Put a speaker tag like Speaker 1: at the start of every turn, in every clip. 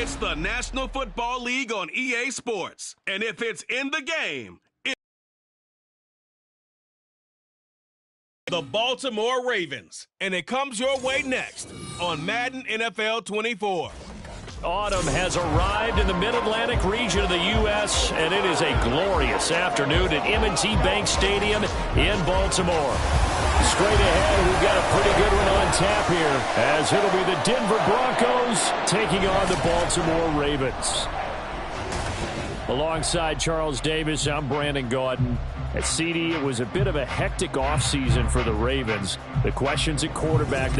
Speaker 1: It's the National Football League on EA Sports. And if it's in the game, it's the Baltimore Ravens. And it comes your way next on Madden NFL 24.
Speaker 2: Autumn has arrived in the Mid-Atlantic region of the U.S., and it is a glorious afternoon at M&T Bank Stadium in Baltimore. Straight ahead, we've got a pretty good one on tap here, as it'll be the Denver Broncos taking on the Baltimore Ravens. Alongside Charles Davis, I'm Brandon Gaudin. At CD, it was a bit of a hectic offseason for the Ravens. The questions at quarterback,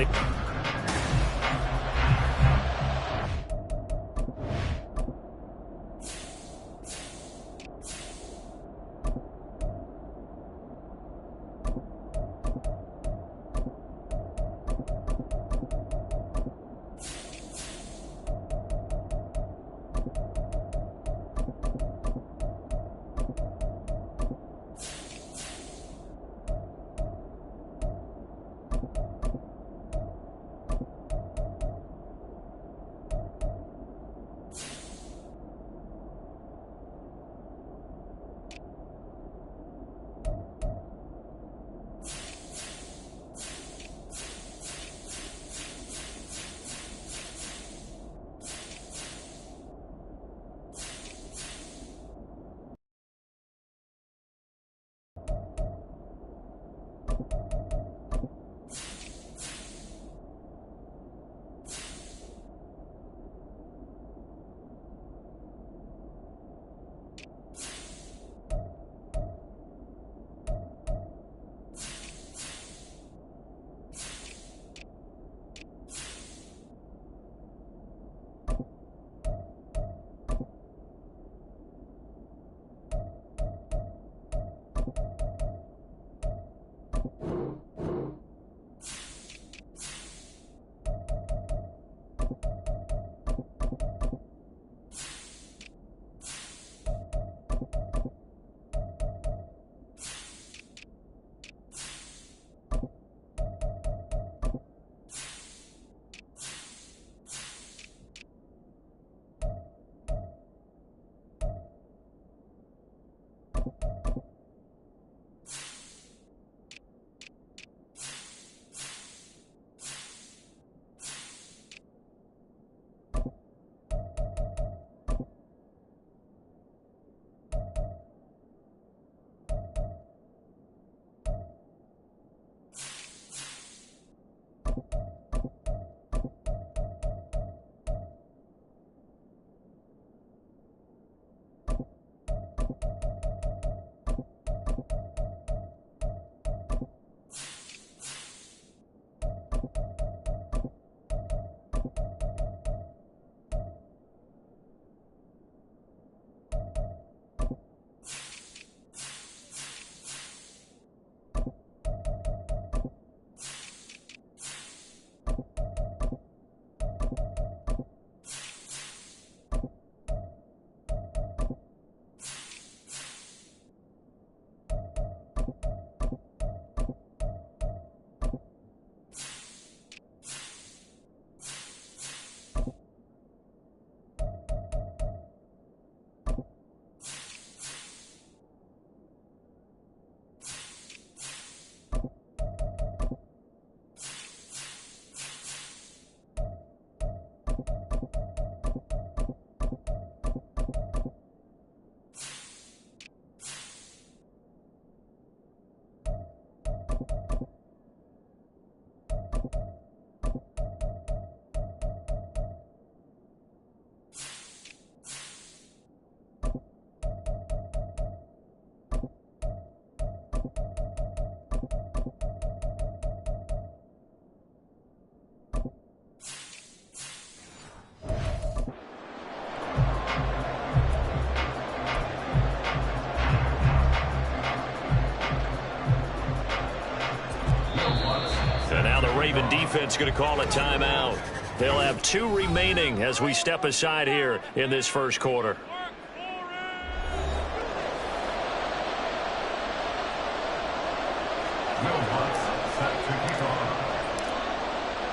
Speaker 2: Raven defense going to call a timeout. They'll have 2 remaining as we step aside here in this first quarter.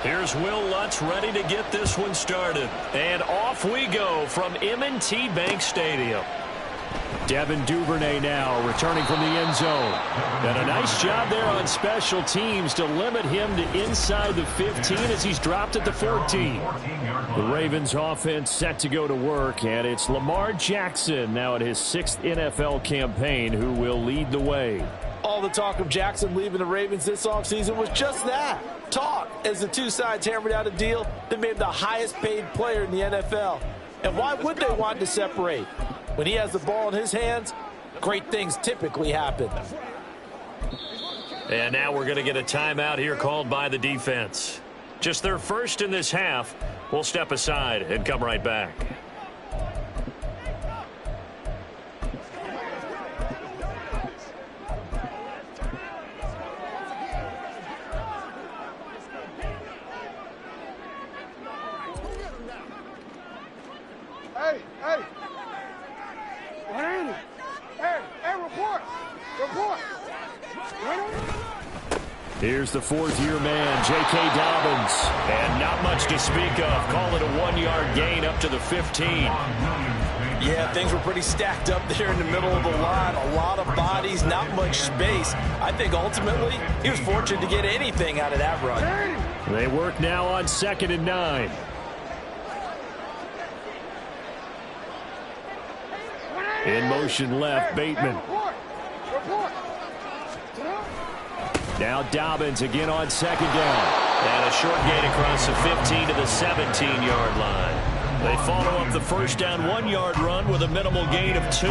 Speaker 2: Here's Will Lutz ready to get this one started. And off we go from M&T Bank Stadium. Devin Duvernay now returning from the end zone. And a nice job there on special teams to limit him to inside the 15 as he's dropped at the 14. The Ravens offense set to go to work, and it's Lamar Jackson now in his 6th NFL campaign who will lead the way.
Speaker 3: All the talk of Jackson leaving the Ravens this offseason was just that, talk, as the two sides hammered out a deal that made him the highest paid player in the NFL. And why would they want to separate? When he has the ball in his hands, great things typically happen.
Speaker 2: And now we're going to get a timeout here called by the defense. Just their first in this half. We'll step aside and come right back. Here's the fourth-year man, J.K. Dobbins. And not much to speak of. Call it a 1-yard gain up to the 15.
Speaker 3: Yeah, things were pretty stacked up there in the middle of the line. A lot of bodies, not much space. I think ultimately he was fortunate to get anything out of that run.
Speaker 2: They work now on 2nd and 9. In motion left, Bateman. Now Dobbins again on 2nd down. And a short gain across the 15 to the 17-yard line. They follow up the first down 1-yard run with a minimal gain of 2.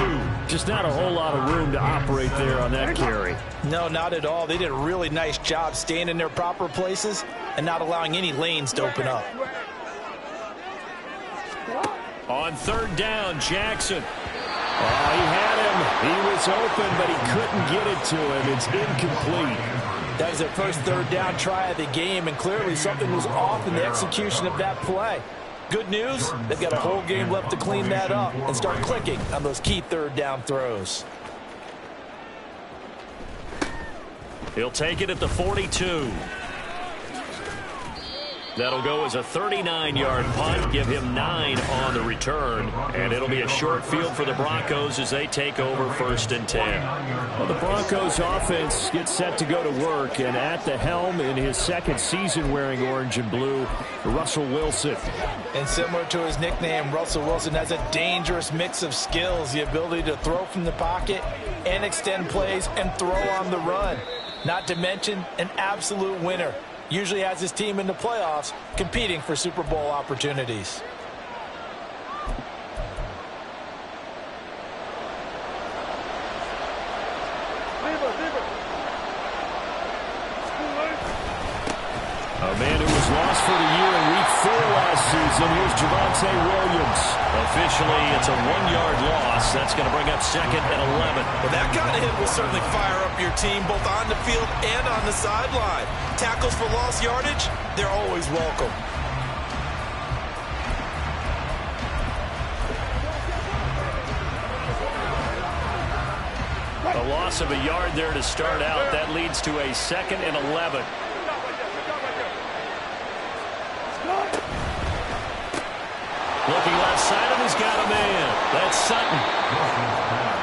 Speaker 2: Just not a whole lot of room to operate there on that carry.
Speaker 3: No, not at all. They did a really nice job staying in their proper places and not allowing any lanes to open up.
Speaker 2: On 3rd down, Jackson. Oh, he had him. He was open, but he couldn't get it to him. It's incomplete.
Speaker 3: That was their first 3rd down try of the game, and clearly something was off in the execution of that play. Good news, they've got a whole game left to clean that up and start clicking on those key 3rd down throws.
Speaker 2: He'll take it at the 42. That'll go as a 39-yard punt, give him 9 on the return, and it'll be a short field for the Broncos as they take over 1st and 10.
Speaker 4: Well, the Broncos offense gets set to go to work, and at the helm in his 2nd season wearing orange and blue, Russell Wilson.
Speaker 3: And similar to his nickname, Russell Wilson has a dangerous mix of skills, the ability to throw from the pocket and extend plays and throw on the run. Not to mention an absolute winner. Usually has his team in the playoffs competing for Super Bowl opportunities.
Speaker 4: A man who was lost for the year in Week 4 last season. Here's Javonte Williams.
Speaker 2: Officially, it's a 1-yard loss. That's going to bring up 2nd and 11.
Speaker 3: Well, that kind of hit will certainly fire up your team both on the field and on the sideline. Tackles for lost yardage, they're always welcome.
Speaker 2: A loss of a yard there to start out. That leads to a 2nd and 11. Looking left side, and he's got a man. That's Sutton.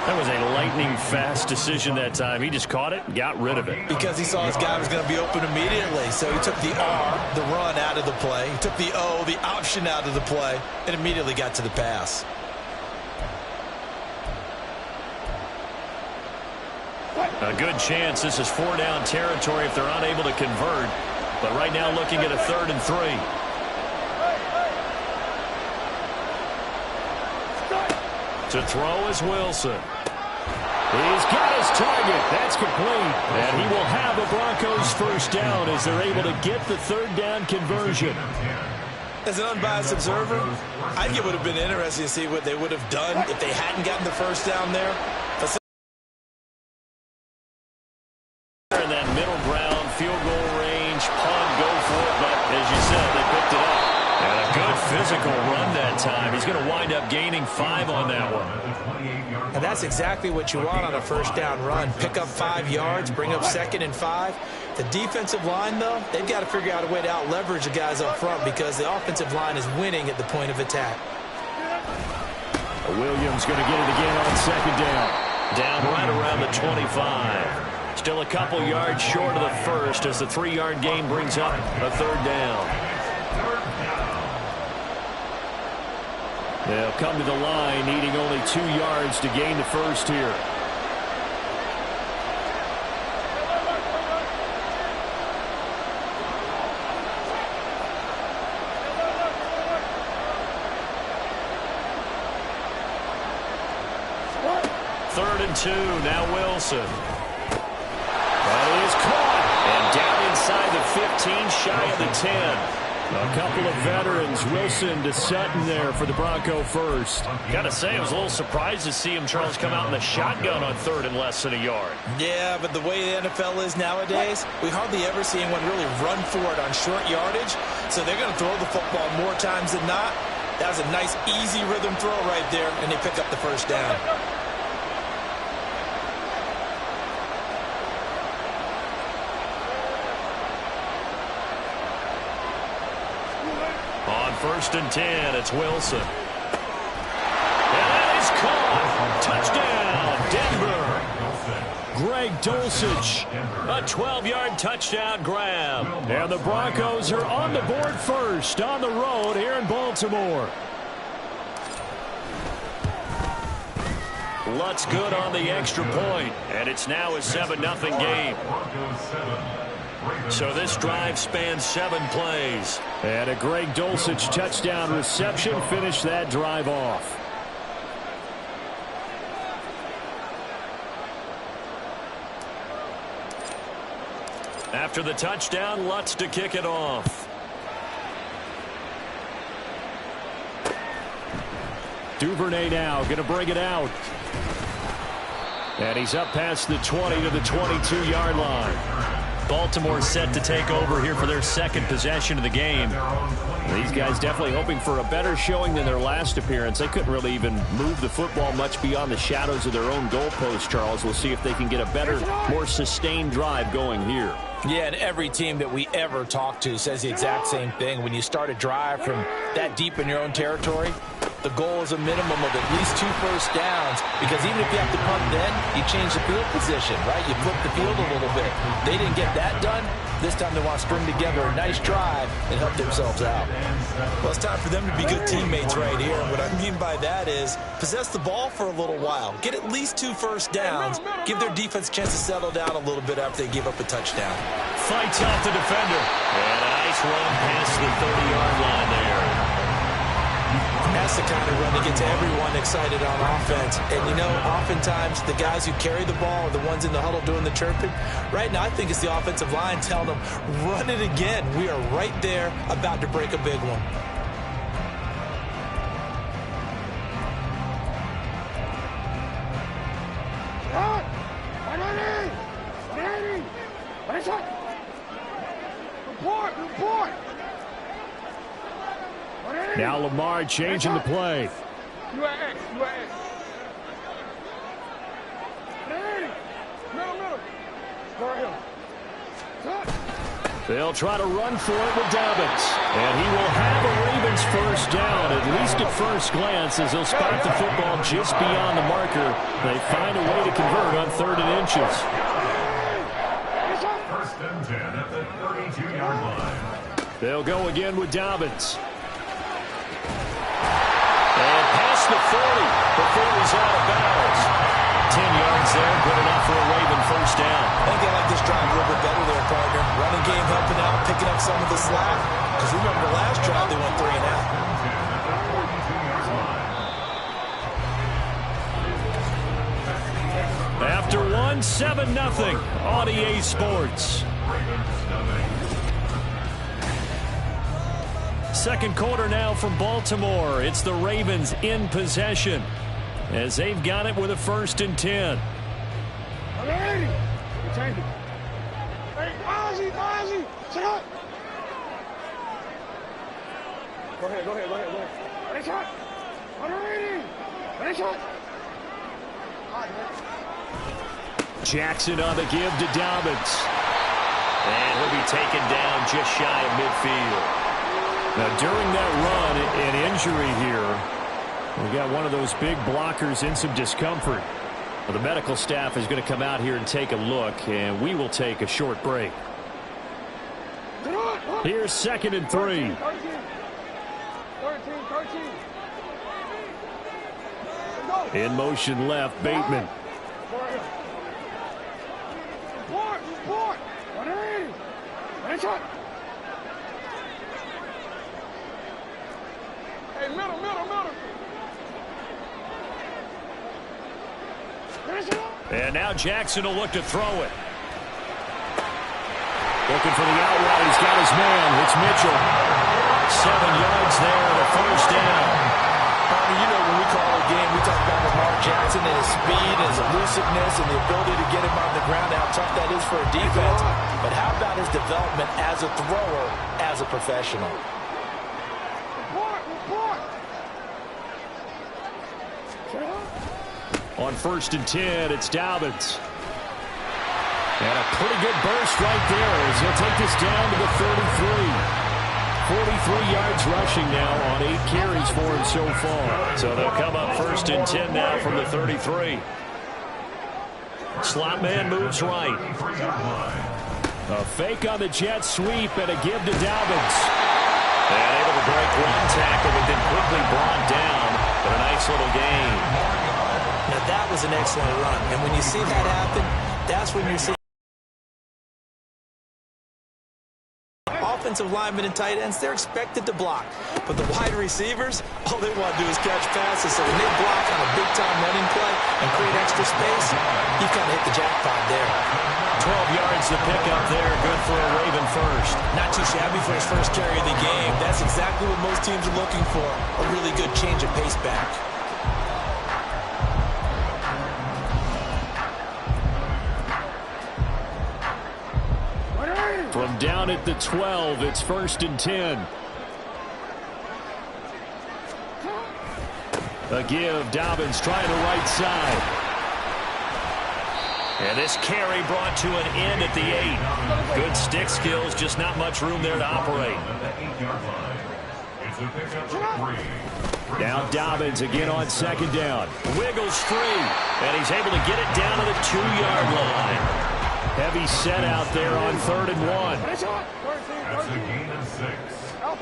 Speaker 2: That was a lightning-fast decision that time. He just caught it and got rid of it.
Speaker 3: Because he saw his guy was going to be open immediately. So he took the R, the run, out of the play. He took the O, the option, out of the play, and immediately got to the pass.
Speaker 2: A good chance this is 4-down territory if they're unable to convert. But right now looking at a 3rd and 3. To throw is Wilson.
Speaker 4: He's got his target. That's complete.
Speaker 2: And he will have a Broncos 1st down as they're able to get the 3rd down conversion.
Speaker 3: As an unbiased observer, I think it would have been interesting to see what they would have done if they hadn't gotten the 1st down there.
Speaker 2: In that middle ground, field goal range, punt, go for it. But as you said, they picked it up. And a good physical run that time. He's going to wind up gaining 5 on that one.
Speaker 3: And that's exactly what you want on a 1st down run. Pick up 5 yards, bring up 2nd and 5. The defensive line, though, they've got to figure out a way to out-leverage the guys up front because the offensive line is winning at the point of attack.
Speaker 4: Williams going to get it again on second down.
Speaker 2: Down right around the 25. Still a couple yards short of the first as the 3-yard gain brings up a third down.
Speaker 4: They'll come to the line needing only 2 yards to gain the first here.
Speaker 2: Third and 2, now Wilson. That is caught. And down inside the 15, shy of the 10.
Speaker 4: A couple of veterans, Wilson to Sutton there for the Bronco first.
Speaker 2: Gotta say, I was a little surprised to see him, Charles, come out in the shotgun on third and less than a yard.
Speaker 3: Yeah, but the way the NFL is nowadays, we hardly ever see anyone really run for it on short yardage. So they're going to throw the football more times than not. That was a nice, easy rhythm throw right there, and they pick up the first down.
Speaker 2: On first and 10, it's Wilson. And that is caught. Touchdown, Denver.
Speaker 4: Greg Dulcich.
Speaker 2: A 12-yard touchdown grab.
Speaker 4: And the Broncos are on the board first on the road here in Baltimore.
Speaker 2: Lutz good on the extra point, and it's now a 7-0 game. So this drive spans 7 plays.
Speaker 4: And a Greg Dulcich touchdown reception finished that drive off.
Speaker 2: After the touchdown, Lutz to kick it off.
Speaker 4: Duvernay now going to bring it out. And he's up past the 20 to the 22-yard line.
Speaker 2: Baltimore set to take over here for their second possession of the game.
Speaker 4: These guys definitely hoping for a better showing than their last appearance. They couldn't really even move the football much beyond the shadows of their own goalpost, Charles. We'll see if they can get a better, more sustained drive going here.
Speaker 3: Yeah, and every team that we ever talk to says the exact same thing. When you start a drive from that deep in your own territory, the goal is a minimum of at least 2 first downs, because even if you have to punt then, you change the field position, right? You flip the field a little bit. They didn't get that done. This time they want to string together a nice drive and help themselves out. Well, it's time for them to be good teammates right here. And what I mean by that is possess the ball for a little while. Get at least 2 first downs. Give their defense a chance to settle down a little bit after they give up a touchdown.
Speaker 2: Fights off the defender. And a nice run past the 30-yard line there.
Speaker 3: That's the kind of run that gets everyone excited on offense. And, you know, oftentimes the guys who carry the ball are the ones in the huddle doing the chirping. Right now, I think it's the offensive line telling them, run it again. We are right there about to break a big one.
Speaker 4: Now Lamar changing the play. They'll try to run for it with Dobbins. And he will have a Ravens first down, at least at first glance, as they'll spot the football just beyond the marker. They find a way to convert on 3rd and inches.
Speaker 5: First and 10 at the 32-yard line.
Speaker 4: They'll go again with Dobbins.
Speaker 2: And past the 40 before he's out of bounds. 10 yards there, good enough for a Raven first down.
Speaker 3: I think they like this drive a little bit better there, partner. Running game helping out, picking up some of the slack. Because remember the last drive, they went 3 and out.
Speaker 4: After one, 7-0 on EA Sports. Second quarter now from Baltimore. It's the Ravens in possession as they've got it with a 1st and 10. Jackson on the give to Dobbins.
Speaker 2: And he'll be taken down just shy of midfield.
Speaker 4: Now, during that run, an injury here, we got one of those big blockers in some discomfort. Well, the medical staff is going to come out here and take a look, and we will take a short break. Here's 2nd and 3. 13. In motion left, Bateman.
Speaker 6: Hey, middle.
Speaker 4: And now Jackson will look to throw it. Looking for the out route. He's got his man. It's Mitchell. 7 yards there and a first down.
Speaker 3: You know, when we call a game, we talk about Lamar Jackson and his speed and his elusiveness and the ability to get him on the ground, how tough that is for a defense. But how about his development as a thrower, as a professional?
Speaker 4: On 1st and 10, it's Dobbins. And a pretty good burst right there as he'll take this down to the 33. 43 yards rushing now on 8 carries for him so far.
Speaker 2: So they'll come up 1st and 10 now from the 33. Slot man moves right.
Speaker 4: A fake on the jet sweep and a give to Dobbins.
Speaker 2: And able to break one tackle, but then quickly brought down. But a nice little gain.
Speaker 3: Now that was an excellent run. And when you see that happen, that's when you're seeing offensive linemen and tight ends, they're expected to block. But the wide receivers, all they want to do is catch passes. So when they block on a big-time running play and create extra space, you kind of hit the jackpot there.
Speaker 2: 12 yards to pick up there. Good for a Raven first.
Speaker 3: Not too shabby for his first carry of the game. That's exactly what most teams are looking for, a really good change of pace back.
Speaker 4: From down at the 12, it's 1st and 10. A give, Dobbins trying the right side.
Speaker 2: And this carry brought to an end at the 8. Good stick skills, just not much room there to operate.
Speaker 4: Now Dobbins again on 2nd down.
Speaker 2: Wiggles free, and he's able to get it down to the 2-yard line.
Speaker 4: Heavy set out there on 3rd and 1.
Speaker 5: That's a gain of 6.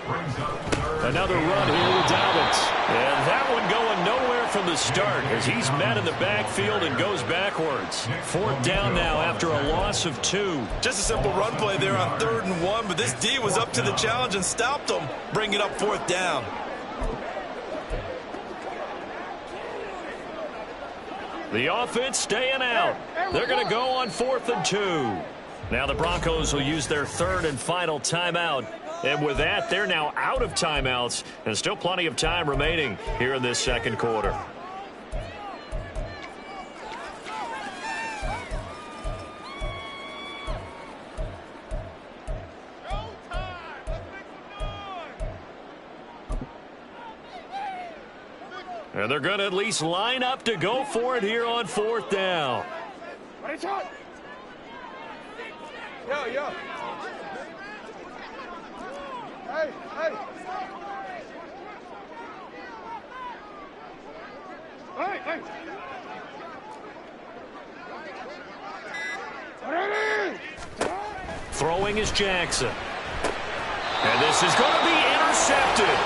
Speaker 5: Brings up 3rd.
Speaker 4: Another run here with Dobbins.
Speaker 2: And that one going nowhere from the start as he's met in the backfield and goes backwards. 4th down now after a loss of 2.
Speaker 3: Just a simple run play there on 3rd and 1, but this D was up to the challenge and stopped him, bringing up 4th down.
Speaker 2: The offense staying out. They're going to go on 4th and 2. Now the Broncos will use their 3rd and final timeout. And with that, they're now out of timeouts. And still plenty of time remaining here in this 2nd quarter. And they're going to at least line up to go for it here on 4th down.
Speaker 6: Yo. Hey. Hey.
Speaker 2: Throwing is Jackson. And this is going to be intercepted.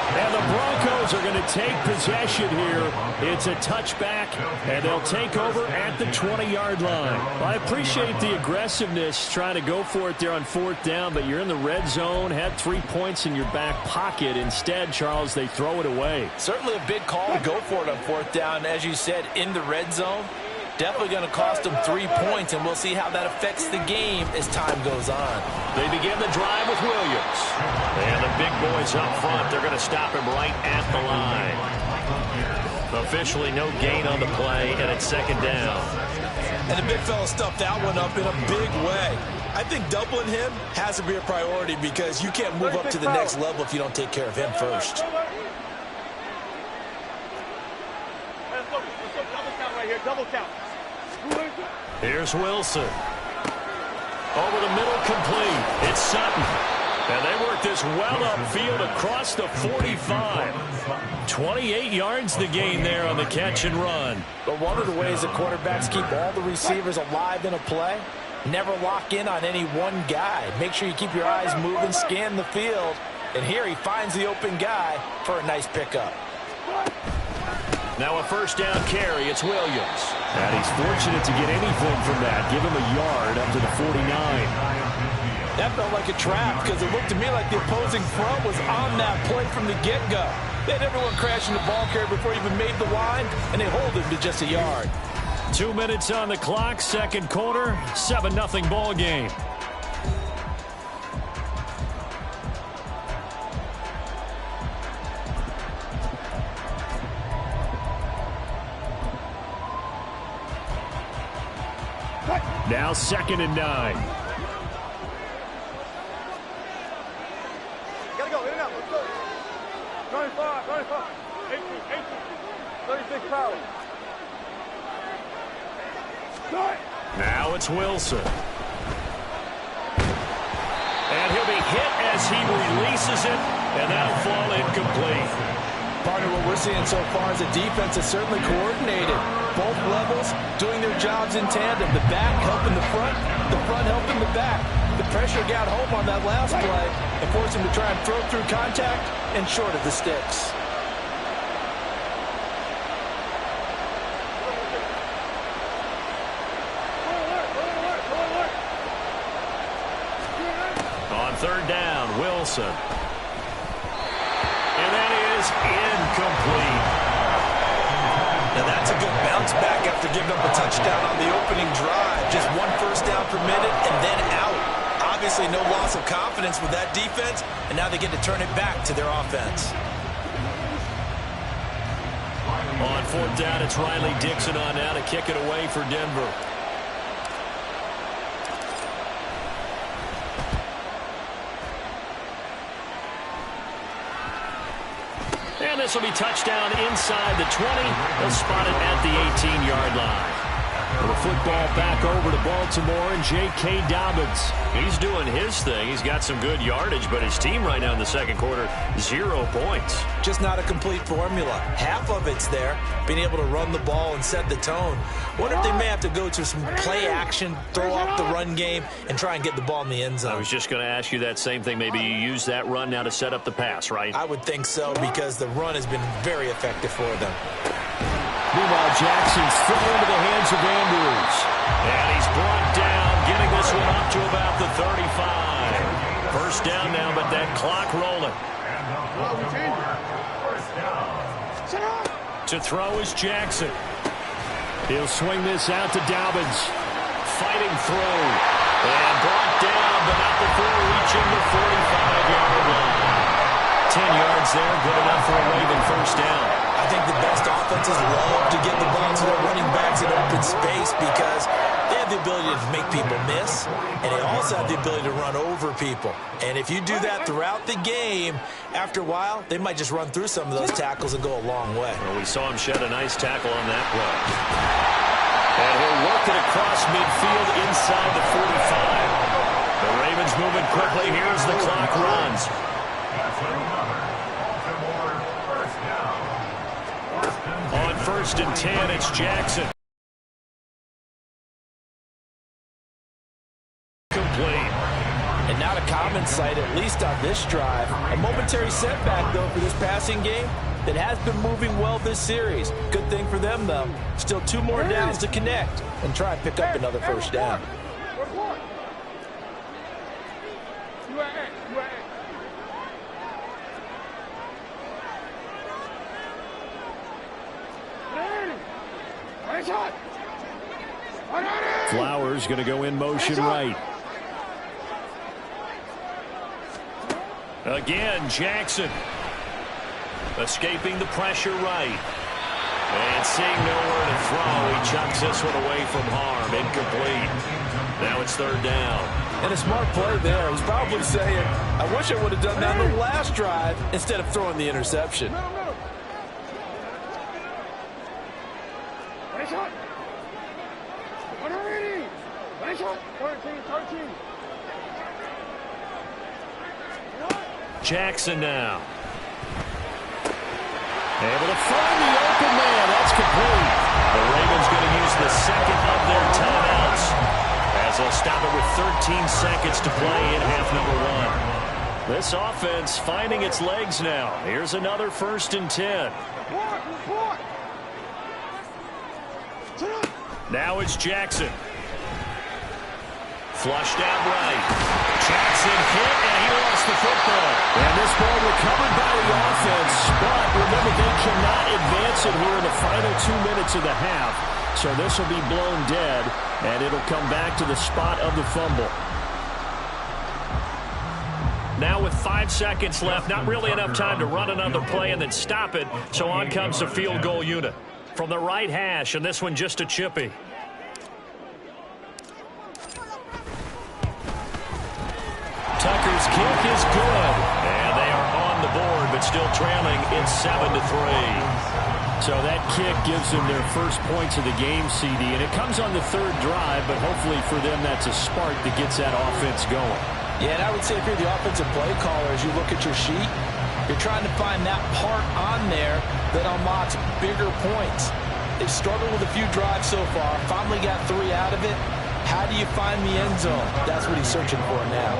Speaker 4: And the Broncos are going to take possession here. It's a touchback, and they'll take over at the 20-yard line. I appreciate the aggressiveness trying to go for it there on 4th down, but you're in the red zone, had 3 points in your back pocket. Instead, Charles, they throw it away.
Speaker 3: Certainly a big call to go for it on 4th down. As you said, in the red zone, definitely going to cost them 3 points, and we'll see how that affects the game as time goes on.
Speaker 2: They begin the drive with Williams. And the big boys up front, they're going to stop him right at the line. Officially no gain on the play, and it's 2nd down.
Speaker 3: And the big fella stuffed that one up in a big way. I think doubling him has to be a priority because you can't move up to the next level if you don't take care of him first.
Speaker 6: Double count.
Speaker 2: Here's Wilson. Over the middle, complete. It's Sutton. And they work this well upfield across the 45. 28 yards to gain there on the catch and run.
Speaker 3: But one of the ways that quarterbacks keep all the receivers alive in a play, never lock in on any one guy. Make sure you keep your eyes moving, scan the field. And here he finds the open guy for a nice pickup.
Speaker 2: Now a first down carry. It's Williams.
Speaker 4: And he's fortunate to get anything from that. Give him a yard up to the 49.
Speaker 3: That felt like a trap because it looked to me like the opposing front was on that play from the get-go. They had everyone crashing the ball carrier before he even made the line, and they hold him to just a yard.
Speaker 2: 2 minutes on the clock, second quarter, 7-0 ball game.
Speaker 4: Now 2nd and 9.
Speaker 6: Gotta go, in and out, let's go. 25, 18, 36 power. Start.
Speaker 2: Now it's Wilson. And he'll be hit as he releases it, and that'll fall incomplete.
Speaker 3: Partner, what we're seeing so far is the defense is certainly coordinated. Both levels doing their jobs in tandem. The back helping the front helping the back. The pressure got home on that last play and forced him to try and throw through contact and short of the sticks.
Speaker 2: On third down, Wilson. And that is incomplete.
Speaker 3: Now that's a good bounce back after giving up a touchdown on the opening drive. Just one first down permitted and then out. Obviously no loss of confidence with that defense, and now they get to turn it back to their offense.
Speaker 2: On fourth down, it's Riley Dixon on now to kick it away for Denver. And this will be touchdown inside the 20. They'll spot it at the 18-yard line. Well, the football back over to Baltimore and J.K. Dobbins. He's doing his thing. He's got some good yardage, but his team right now in the second quarter, 0 points.
Speaker 3: Just not a complete formula. Half of it's there, being able to run the ball and set the tone. Wonder if they may have to go to some play action, throw off the run game, and try and get the ball in the end zone.
Speaker 2: I was just going to ask you that same thing. Maybe you use that run now to set up the pass, right?
Speaker 3: I would think so because the run has been very effective for them.
Speaker 4: Meanwhile, Jackson's thrown into the hands of Andrews.
Speaker 2: And he's brought down, getting this one up to about the 35. First down now, but that clock rolling. To throw is Jackson.
Speaker 4: He'll swing this out to Dobbins.
Speaker 2: Fighting through. And brought down, but not before reaching the 45-yard line. 10 yards there, good enough for a Raven first down.
Speaker 3: I think the best offenses love to get the ball to their running backs in open space because they have the ability to make people miss, and they also have the ability to run over people. And if you do that throughout the game, after a while, they might just run through some of those tackles and go a long way.
Speaker 2: Well, we saw him shed a nice tackle on that play. And he'll work it across midfield inside the 45. The Ravens moving quickly. Here's the clock runs. On 1st and 10, it's Jackson. Complete.
Speaker 3: And not a common sight, at least on this drive. A momentary setback, though, for this passing game that has been moving well this series. Good thing for them, though. Still 2 more downs to connect and try and pick up another first down.
Speaker 4: Flowers going to go in motion right.
Speaker 2: Again, Jackson. Escaping the pressure right. And seeing nowhere to throw, he chucks this one away from harm. Incomplete. Now it's 3rd down.
Speaker 3: And a smart play there. He's probably saying, I wish I would have done that on the last drive instead of throwing the interception.
Speaker 2: Jackson now. Able to find the open man. That's complete. The Ravens going to use the second of their timeouts as they'll stop it with 13 seconds to play in half number 1. This offense finding its legs now. Here's another 1st and 10. Now it's Jackson. Flushed out right. Jackson hit, and he lost the football. And this ball recovered by the offense, but remember, they cannot advance it here in the final 2 minutes of the half. So this will be blown dead, and it'll come back to the spot of the fumble. Now with 5 seconds left, not really enough time to run another play and then stop it, so on comes the field goal unit. From the right hash, and this one just a chippy. Tucker's kick is good, and they are on the board, but still trailing. It's 7-3. So that kick gives them their first points of the game, CD, and it comes on the 3rd drive, but hopefully for them that's a spark that gets that offense going.
Speaker 3: Yeah, and I would say if you're the offensive play caller, as you look at your sheet, you're trying to find that part on there that unlocks bigger points. They've struggled with a few drives so far, finally got 3 out of it. How do you find the end zone? That's what he's searching for now.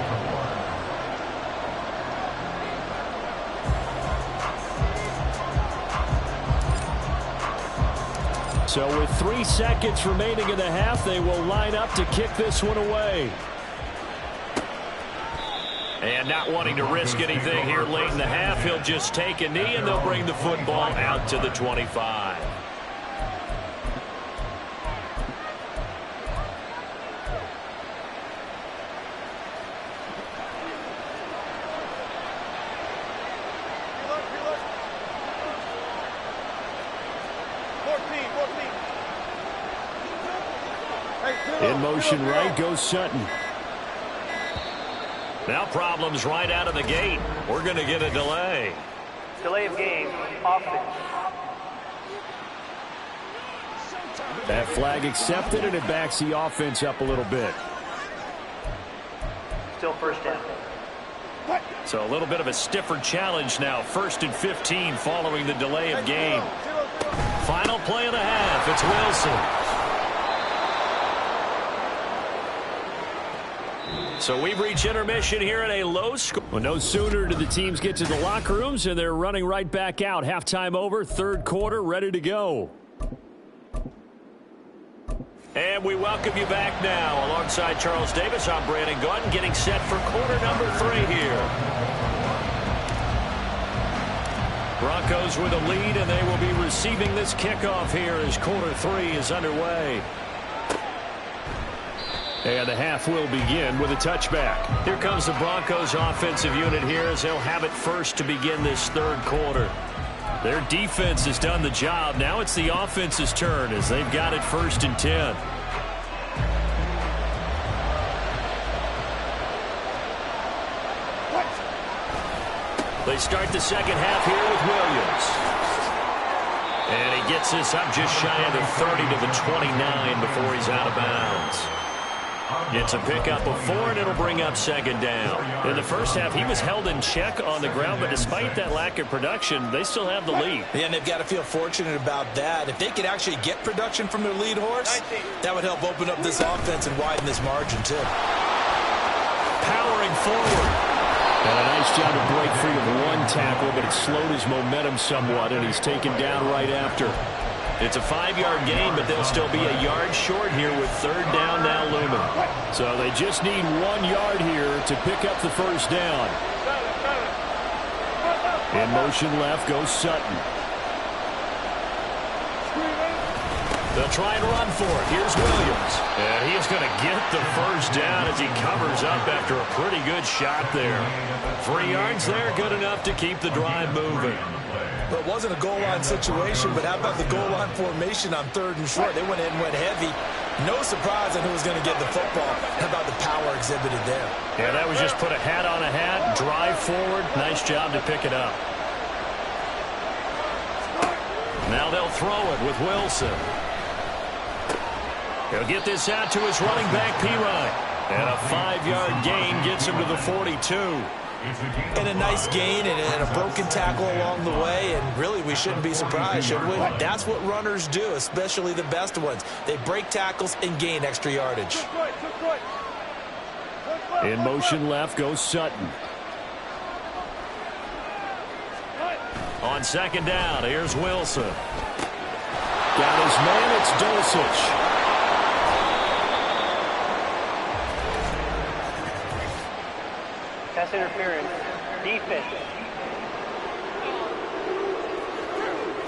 Speaker 2: So with 3 seconds remaining in the half, they will line up to kick this one away. And not wanting to risk anything here late in the half, he'll just take a knee, and they'll bring the football out to the 25.
Speaker 4: In motion right goes Sutton.
Speaker 2: Now problems right out of the gate. We're going to get a delay.
Speaker 7: Delay of game, offense.
Speaker 4: That flag accepted, and it backs the offense up a little bit.
Speaker 7: Still 1st down.
Speaker 2: So a little bit of a stiffer challenge now. 1st and 15 following the delay of game. Final play of the half. It's Wilson. So we've reached intermission here at a low score.
Speaker 4: Well, no sooner do the teams get to the locker rooms, and they're running right back out. Halftime over, 3rd quarter, ready to go.
Speaker 2: And we welcome you back now. Alongside Charles Davis, I'm Brandon Gunn, getting set for quarter number 3 here. Broncos with a lead, and they will be receiving this kickoff here as quarter 3 is underway.
Speaker 4: And the half will begin with a touchback.
Speaker 2: Here comes the Broncos offensive unit here as they'll have it first to begin this 3rd quarter. Their defense has done the job. Now it's the offense's turn as they've got it 1st and 10. They start the second half here with Williams. And he gets this up just shy of the 30 to the 29 before he's out of bounds. It's a pickup of 4, and it'll bring up 2nd down. In the first half, he was held in check on the ground, but despite that lack of production, they still have the lead.
Speaker 3: Yeah, and they've got to feel fortunate about that. If they could actually get production from their lead horse, that would help open up this offense and widen this margin, too.
Speaker 2: Powering forward.
Speaker 4: And a nice job to break free of 1 tackle, but it slowed his momentum somewhat, and he's taken down right after.
Speaker 2: It's a 5-yard gain, but they'll still be a yard short here with 3rd down now looming.
Speaker 4: So they just need 1 yard here to pick up the 1st down. In motion left goes Sutton.
Speaker 2: They'll try and run for it. Here's Williams. And he is going to get the 1st down as he covers up after a pretty good shot there. 3 yards there, good enough to keep the drive moving.
Speaker 3: Well, it wasn't a goal line situation, but how about the goal line formation on 3rd and short? They went in and went heavy. No surprise on who was going to get the football. How about the power exhibited there?
Speaker 2: Yeah, that was just put a hat on a hat, drive forward. Nice job to pick it up. Now they'll throw it with Wilson. He'll get this out to his running back, P-Ryan. And a 5-yard gain gets him to the 42.
Speaker 3: And a nice gain and a broken tackle along the way. And really, we shouldn't be surprised, should we? That's what runners do, especially the best ones. They break tackles and gain extra yardage.
Speaker 4: In motion left goes Sutton.
Speaker 2: On second down, here's Wilson.
Speaker 4: Got his man, it's Dulcich.
Speaker 7: Pass interference. Defense.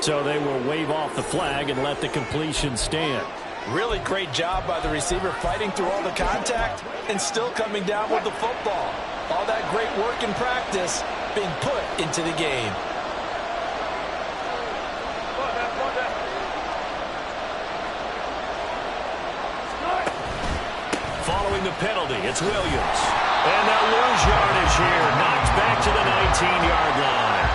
Speaker 4: So they will wave off the flag and let the completion stand.
Speaker 3: Really great job by the receiver fighting through all the contact and still coming down with the football. All that great work in practice being put into the game.
Speaker 2: Following the penalty, it's Williams. And they'll lose yardage here. Knocked back to the 19-yard line.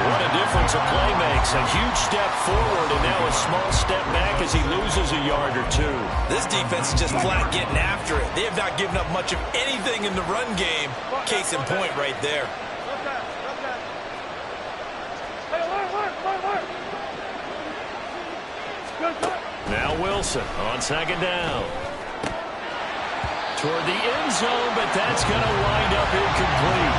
Speaker 2: What a difference a play makes. A huge step forward and now a small step back as he loses a yard or two.
Speaker 3: This defense is just flat getting after it. They have not given up much of anything in the run game. Case in point right there.
Speaker 2: Now Wilson on second down. Toward the end zone, but that's going to wind up incomplete.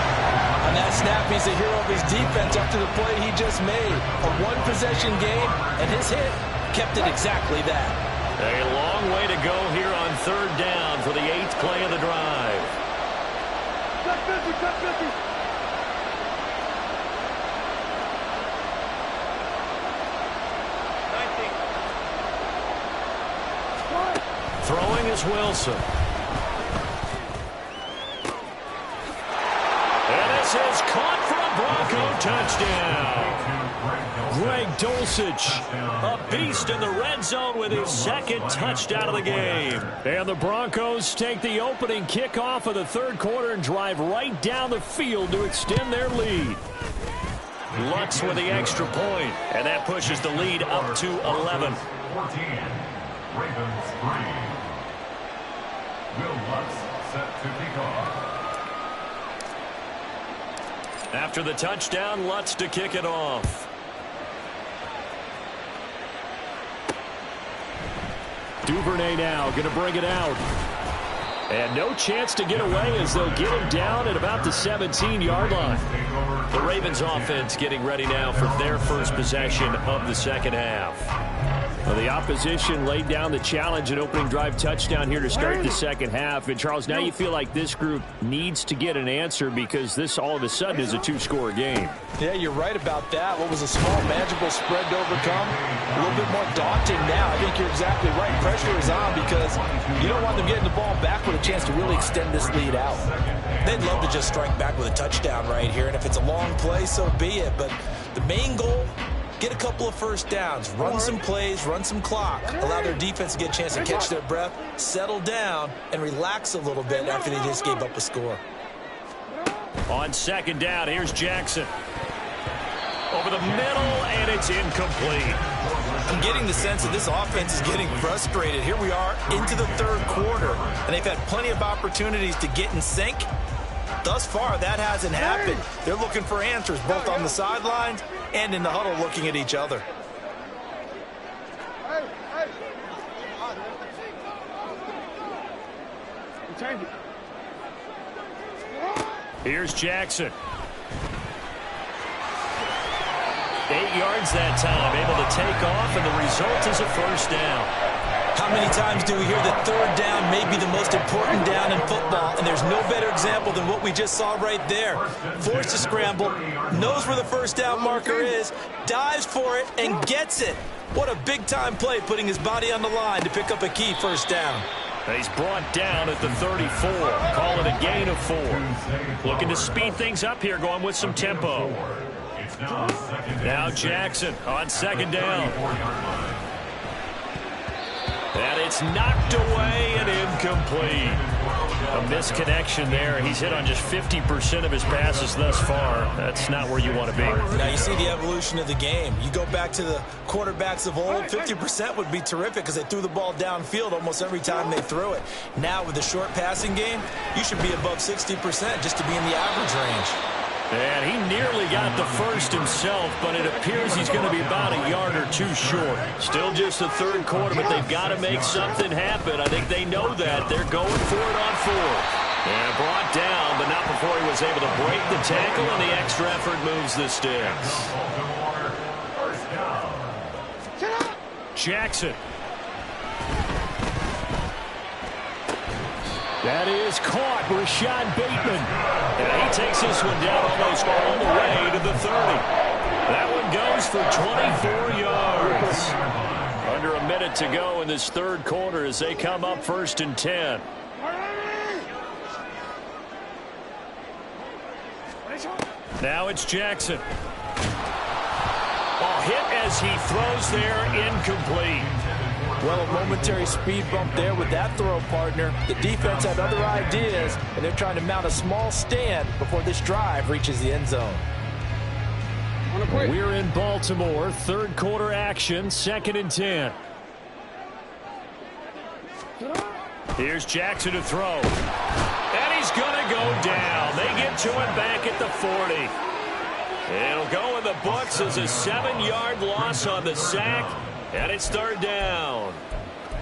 Speaker 3: On that snap, he's a hero of his defense after the play he just made. A one-possession game, and his hit kept it exactly that.
Speaker 2: A long way to go here on third down for the 8th play of the drive.
Speaker 6: Cut 50, cut 50.
Speaker 2: Throwing is Wilson. And this is caught for a Bronco touchdown. Greg Dulcich, a beast in the red zone with his second touchdown of the game.
Speaker 4: And the Broncos take the opening kickoff of the third quarter and drive right down the field to extend their lead.
Speaker 2: Lutz with the extra point, and that pushes the lead up to 11.
Speaker 5: 14. Ravens 3. Will Lutz set to kick off.
Speaker 2: After the touchdown, Lutz to kick it off.
Speaker 4: Duvernay now going to bring it out. And no chance to get away as they'll get him down at about the 17-yard line.
Speaker 2: The Ravens offense getting ready now for their first possession of the second half.
Speaker 4: Well, the opposition laid down the challenge and opening drive touchdown here to start the second half. And, Charles, now you feel like this group needs to get an answer because this all of a sudden is a two-score game.
Speaker 3: Yeah, you're right about that. What was a small, manageable spread to overcome? A little bit more daunting now. I think you're exactly right. Pressure is on because you don't want them getting the ball back with a chance to really extend this lead out. They'd love to just strike back with a touchdown right here. And if it's a long play, so be it. But the main goal, get a couple of first downs, run some plays, run some clock, allow their defense to get a chance to catch their breath, settle down, and relax a little bit after they just gave up a score.
Speaker 2: On second down, here's Jackson. Over the middle, and it's incomplete.
Speaker 3: I'm getting the sense that this offense is getting frustrated. Here we are into the third quarter, and they've had plenty of opportunities to get in sync. Thus far, that hasn't happened. They're looking for answers both on the sidelines and in the huddle looking at each other.
Speaker 2: Here's Jackson. 8 yards that time, able to take off, and the result is a first down.
Speaker 3: How many times do we hear that third down may be the most important down in football, and there's no better example than what we just saw right there. Forced to scramble, knows where the first down marker is, dives for it, and gets it. What a big-time play, putting his body on the line to pick up a key first down.
Speaker 2: He's brought down at the 34. Call it a gain of 4. Looking to speed things up here, going with some tempo. Now Jackson on second down. And it's knocked away and incomplete. A misconnection there. He's hit on just 50% of his passes thus far. That's not where you want to be.
Speaker 3: Now you see the evolution of the game. You go back to the quarterbacks of old, 50% would be terrific because they threw the ball downfield almost every time they threw it. Now with the short passing game, you should be above 60% just to be in the average range.
Speaker 2: And he nearly got the first himself, but it appears he's going to be about a yard or two short. Still just the third quarter, but they've got to make something happen. I think they know that. They're going for it on fourth. And brought down, but not before he was able to break the tackle, and the extra effort moves the sticks. Jackson.
Speaker 4: That is caught. Rashad Bateman.
Speaker 2: And he takes this one down almost all the way to the 30. That one goes for 24 yards. Under a minute to go in this third quarter as they come up 1st and 10. Now it's Jackson. Ball hit as he throws there, incomplete.
Speaker 3: Well, a momentary speed bump there with that throw, partner. The defense had other ideas, and they're trying to mount a small stand before this drive reaches the end zone.
Speaker 4: We're in Baltimore. Third quarter action, 2nd and 10.
Speaker 2: Here's Jackson to throw. And he's going to go down. They get to him back at the 40. It'll go in the books as a 7-yard loss on the sack. And it's 3rd down.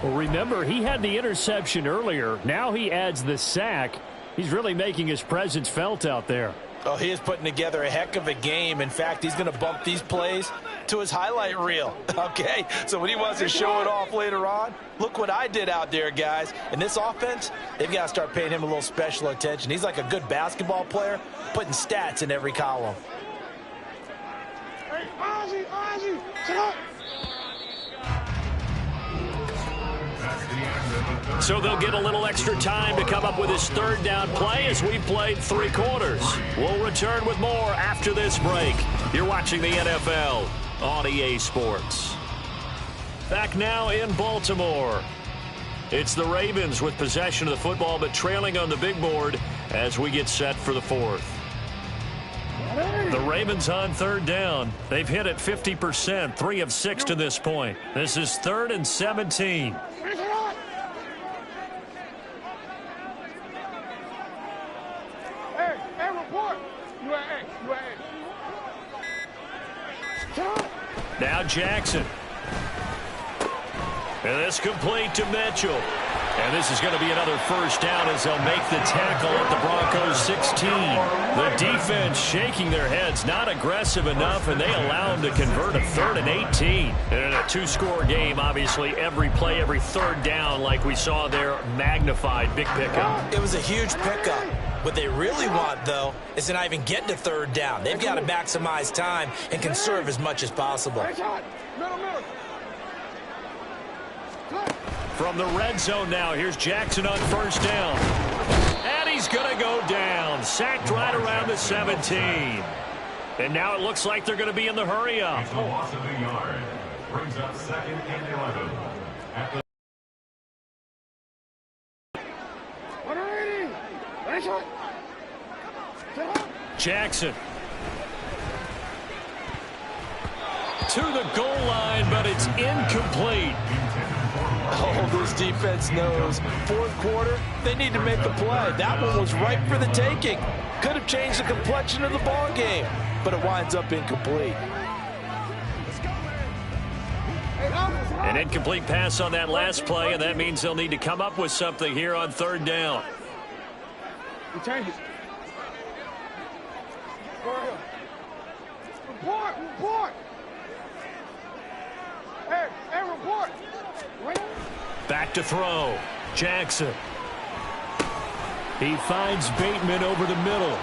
Speaker 4: Well, remember, he had the interception earlier. Now he adds the sack. He's really making his presence felt out there.
Speaker 3: Oh, he is putting together a heck of a game. In fact, he's going to bump these plays to his highlight reel. Okay, so when he wants to show it off later on, look what I did out there, guys. In this offense, they've got to start paying him a little special attention. He's like a good basketball player, putting stats in every column.
Speaker 6: Hey, Ozzy, sit up.
Speaker 2: So they'll get a little extra time to come up with his 3rd down play as we played 3 quarters. We'll return with more after this break. You're watching the NFL on EA Sports. Back now in Baltimore. It's the Ravens with possession of the football, but trailing on the big board as we get set for the 4th. The Ravens on 3rd down. They've hit it 50%, 3 of 6 to this point. This is 3rd and 17. Now Jackson. And this complete to Mitchell. And this is going to be another 1st down as they'll make the tackle at the Broncos 16. The defense shaking their heads, not aggressive enough, and they allow them to convert a 3rd and 18. And in a 2-score game, obviously, every play, every 3rd down, like we saw there, magnified. Big pickup.
Speaker 3: It was a huge pickup. What they really want, though, is to not even get to 3rd down. They've got to maximize time and conserve as much as possible.
Speaker 2: From the red zone now, here's Jackson on 1st down. And he's going to go down. Sacked right around the 17. And now it looks like they're going to be in the hurry up.
Speaker 5: It's a loss of a yard. Brings up 2nd and 11. At the
Speaker 2: Jackson. To the goal line, but it's incomplete.
Speaker 3: Oh, this defense knows. 4th quarter, they need to make a play. That one was ripe for the taking. Could have changed the complexion of the ball game, but it winds up incomplete.
Speaker 2: An incomplete pass on that last play, and that means they'll need to come up with something here on 3rd down.
Speaker 6: Change it. Report. Hey, report.
Speaker 2: Back to throw. Jackson.
Speaker 4: He finds Bateman over the middle.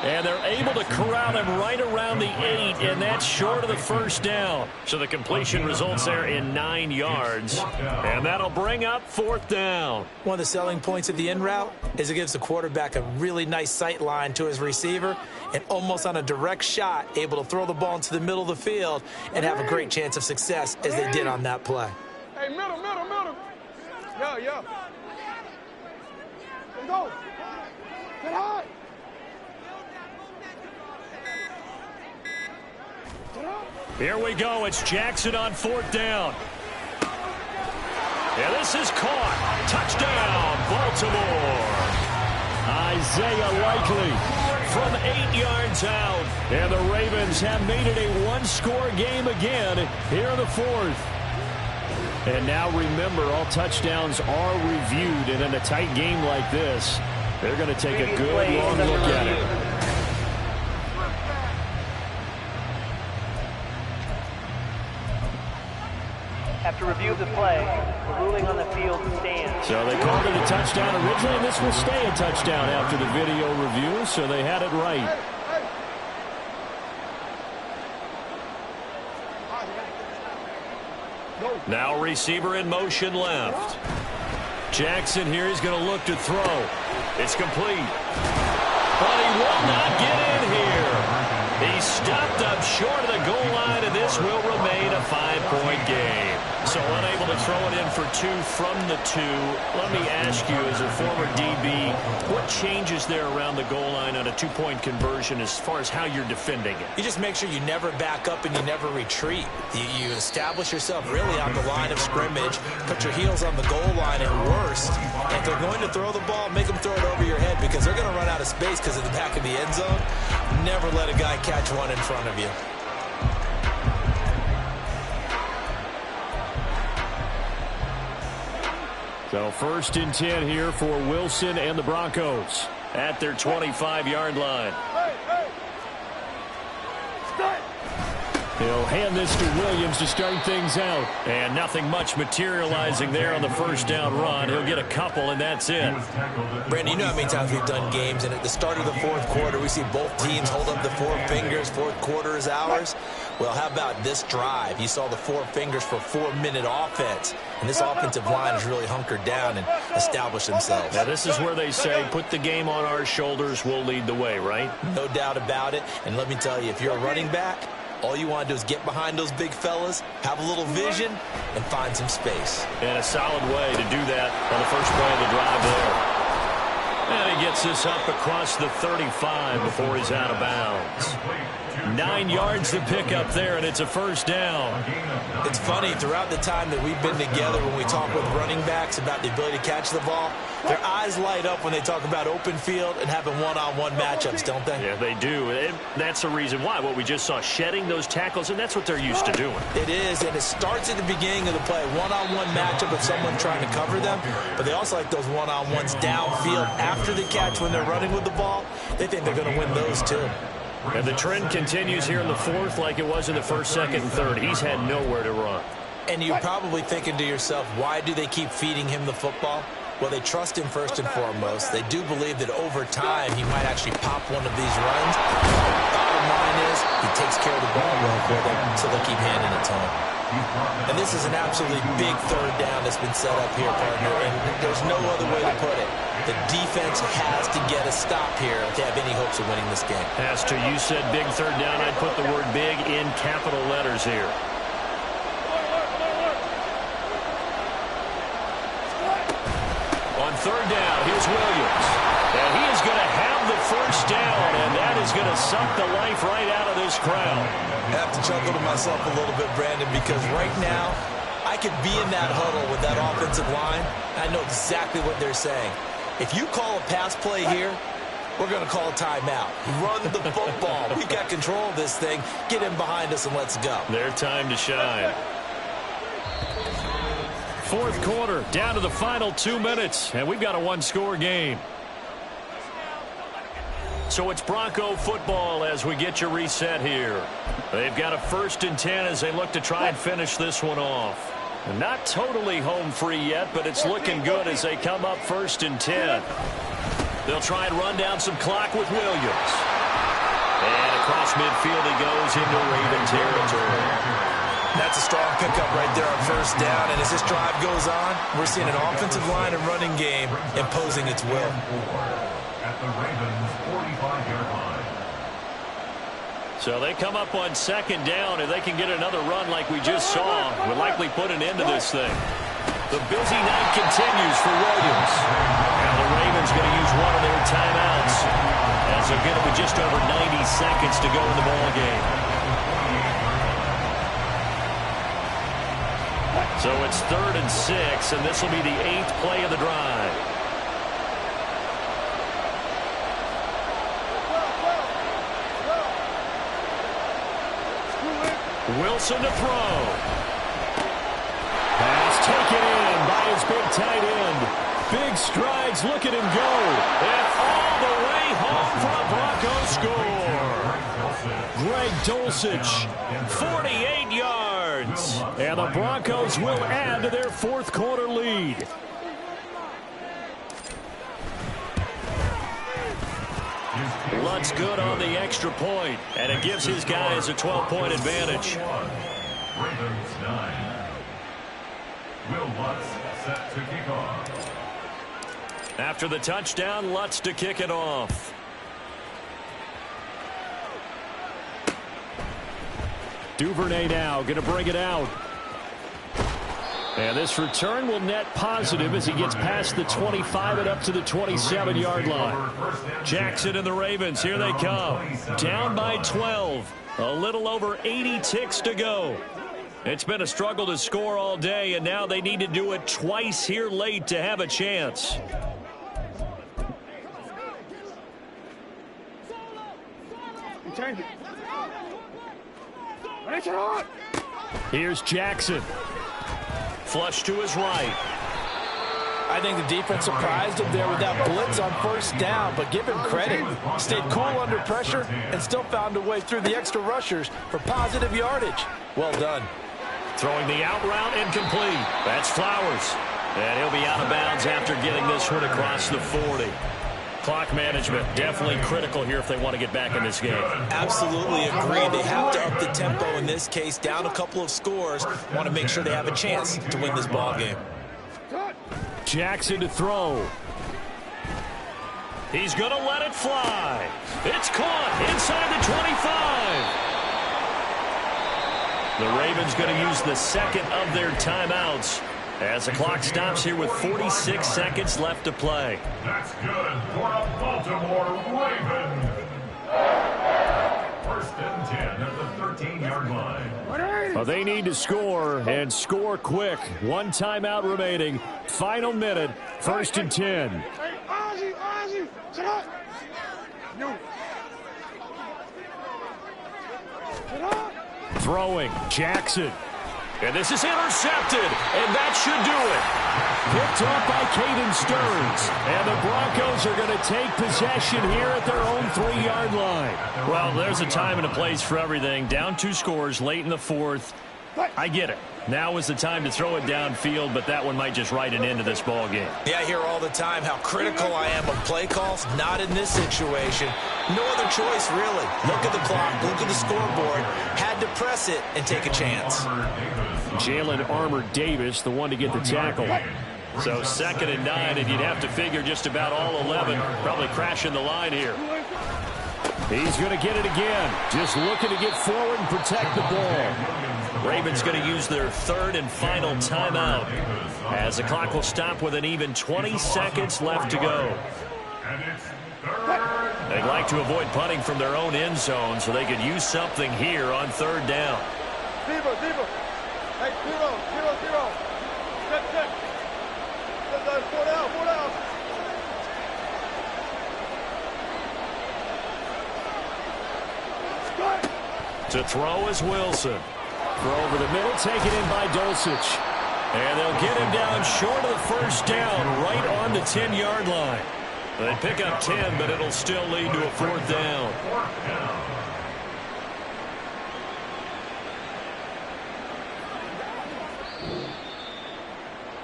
Speaker 2: And they're able to corral him right around the 8, and that's short of the 1st down. So the completion results there in 9 yards. And that'll bring up 4th down.
Speaker 3: One of the selling points of the in route is it gives the quarterback a really nice sight line to his receiver and almost on a direct shot able to throw the ball into the middle of the field and have a great chance of success as they did on that play.
Speaker 6: Hey, middle. Yeah. Let's go. Get high.
Speaker 2: Here we go. It's Jackson on 4th down. And this is caught. Touchdown, Baltimore.
Speaker 4: Isaiah Likely
Speaker 2: From 8 yards out.
Speaker 4: And the Ravens have made it a one-score game again here in the 4th. And now remember, all touchdowns are reviewed. And in a tight game like this, they're going to take a good long look at it.
Speaker 7: After review of the play, the ruling on the field stands.
Speaker 4: So they called it a touchdown originally, and this will stay a touchdown after the video review, so they had it right.
Speaker 2: Now receiver in motion left. Jackson here is going to look to throw. It's complete. But he will not get in here. He stopped up short of the goal line, and this will remain a 5-point game. So unable to throw it in for 2 from the 2. Let me ask you, as a former DB, what changes there around the goal line on a 2-point conversion as far as how you're defending it?
Speaker 3: You just make sure you never back up and you never retreat. You establish yourself really on the line of scrimmage, put your heels on the goal line at worst. And if they're going to throw the ball, make them throw it over your head because they're going to run out of space because of the back of the end zone. Never let a guy catch one in front of you.
Speaker 4: So 1st and 10 here for Wilson and the Broncos
Speaker 2: at their 25-yard line.
Speaker 4: He'll hand this to Williams to start things out.
Speaker 2: And nothing much materializing there on the 1st down run. He'll get a couple, and that's it.
Speaker 3: Brandon, you know how many times we've done games, and at the start of the 4th quarter, we see both teams hold up the 4 fingers. 4th quarter is ours. Well, how about this drive? You saw the 4 fingers for 4-minute offense. And this offensive line has really hunkered down and established themselves.
Speaker 2: Now, this is where they say, put the game on our shoulders, we'll lead the way, right?
Speaker 3: No doubt about it. And let me tell you, if you're a running back, all you want to do is get behind those big fellas, have a little vision, and find some space.
Speaker 2: And a solid way to do that on the first play of the drive there. And he gets this up across the 35 before he's out of bounds. 9 yards to pick up there, and it's a 1st down.
Speaker 3: It's funny, throughout the time that we've been together, when we talk with running backs about the ability to catch the ball, their eyes light up when they talk about open field and having one-on-one matchups, don't they?
Speaker 2: Yeah, they do. And that's the reason why. What we just saw, shedding those tackles, and that's what they're used to doing.
Speaker 3: It is, and it starts at the beginning of the play. One-on-one matchup with someone trying to cover them, but they also like those one-on-ones downfield after the catch when they're running with the ball. They think they're going to win those, too.
Speaker 2: And the trend continues here in the 4th like it was in the 1st, 2nd, and 3rd. He's had nowhere to run.
Speaker 3: And you're probably thinking to yourself, why do they keep feeding him the football? Well, they trust him first and foremost. They do believe that over time he might actually pop one of these runs. Bottom line is he takes care of the ball well for them, so they'll keep handing it to him. And this is an absolutely big 3rd down that's been set up here, partner, and there's no other way to put it. The defense has to get a stop here to have any hopes of winning this game.
Speaker 2: Has to. You said big 3rd down. I'd put the word big in capital letters here. On 3rd down, here's Williams. And he is going to have the 1st down, and that is going to suck the life right out of this crowd.
Speaker 3: I have to chuckle to myself a little bit, Brandon, because right now I could be in that huddle with that offensive line. I know exactly what they're saying. If you call a pass play here, we're going to call a timeout. Run the football. We've got control of this thing. Get in behind us and let's go.
Speaker 2: Their time to shine.
Speaker 4: 4th quarter, down to the final 2 minutes, and we've got a one-score game.
Speaker 2: So it's Bronco football as we get you reset here. They've got a 1st and 10 as they look to try and finish this one off. Not totally home free yet, but it's looking good as they come up 1st and 10. They'll try and run down some clock with Williams. And across midfield he goes into Raven territory.
Speaker 3: That's a strong pickup right there on 1st down. And as this drive goes on, we're seeing an offensive line and running game imposing its will.
Speaker 5: At the Ravens' 45-yard line.
Speaker 2: So they come up on 2nd down. If they can get another run like we just saw, will likely put an end to this thing. The busy night continues for Williams. Now the Ravens going to use one of their timeouts as they're getting with just over 90 seconds to go in the ball game. So it's 3rd and 6, and this will be the 8th play of the drive. Wilson to throw. Pass taken in by his big tight end. Big strides, look at him go. And all the way home for a Bronco score. Greg Dulcich, 48 yards. And the Broncos will add to their 4th quarter lead. Lutz good on the extra point, and it gives his guys a 12-point advantage.
Speaker 5: Ravens 9. Will Lutz set to kick off.
Speaker 2: After the touchdown, Lutz to kick it off. Duvernay now going to bring it out. And this return will net positive as he gets past the 25 and up to the 27-yard line. Jackson and the Ravens, here they come. Down by 12. A little over 80 ticks to go. It's been a struggle to score all day, and now they need to do it twice here late to have a chance. Here's Jackson. Flush to his right.
Speaker 3: I think the defense surprised him there with that blitz on 1st down, but give him credit. Stayed cool under pressure and still found a way through the extra rushers for positive yardage. Well done.
Speaker 2: Throwing the out route incomplete. That's Flowers. And he'll be out of bounds after getting this one across the 40. Clock management definitely critical here if they want to get back in this game.
Speaker 3: Absolutely agree. They have to up the tempo in this case. Down a couple of scores. Want to make sure they have a chance to win this ball game.
Speaker 2: Jackson to throw. He's going to let it fly. It's caught inside the 25. The Ravens going to use the 2nd of their timeouts as the clock stops here with 46 seconds left to play.
Speaker 5: That's good for a Baltimore Raven. 1st and 10 at the 13-yard line.
Speaker 2: Well, they need to score and score quick. 1 timeout remaining. Final minute. 1st and 10. Throwing. Jackson. And this is intercepted, and that should do it. Picked off by Caden Stearns. And the Broncos are going to take possession here at their own 3-yard line. Well, there's a time and a place for everything. Down 2 scores late in the 4th. I get it. Now is the time to throw it downfield, but that one might just write an end to this ball game.
Speaker 3: Yeah, I hear all the time how critical I am of play calls. Not in this situation. No other choice, really. Look at the clock. Look at the scoreboard. Had to press it and take a chance.
Speaker 2: Jalen Armour Davis, the one to get the tackle. So 2nd and 9, and you'd have to figure just about all 11 probably crashing the line here. He's going to get it again. Just looking to get forward and protect the ball. Ravens going to use their 3rd and final timeout as the clock will stop with an even 20 seconds left to go. They'd like to avoid punting from their own end zone so they could use something here on 3rd down.
Speaker 6: Zero. Hey, 0. Check. 4 down.
Speaker 2: To throw is Wilson. Throw over the middle, taken in by Dulcich. And they'll get him down short of the 1st down, right on the 10-yard line. They pick up 10, but it'll still lead to a 4th down.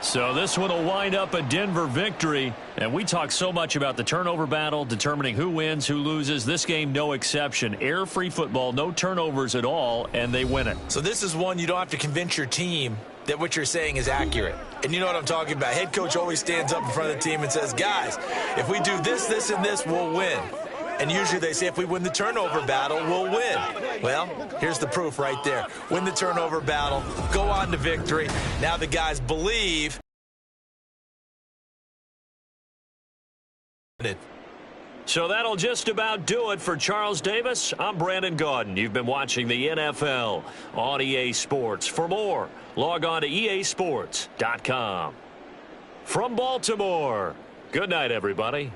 Speaker 2: So this one will wind up a Denver victory. And we talk so much about the turnover battle, determining who wins, who loses. This game, no exception. Error-free football, no turnovers at all, and they win it.
Speaker 3: So this is one you don't have to convince your team that what you're saying is accurate. And you know what I'm talking about. Head coach always stands up in front of the team and says, guys, if we do this, this, and this, we'll win. And usually they say if we win the turnover battle, we'll win. Well, here's the proof right there. Win the turnover battle, go on to victory. Now the guys believe
Speaker 2: So that'll just about do it for Charles Davis. I'm Brandon Gaudin. You've been watching the NFL on EA Sports. For more, log on to easports.com. From Baltimore, good night, everybody.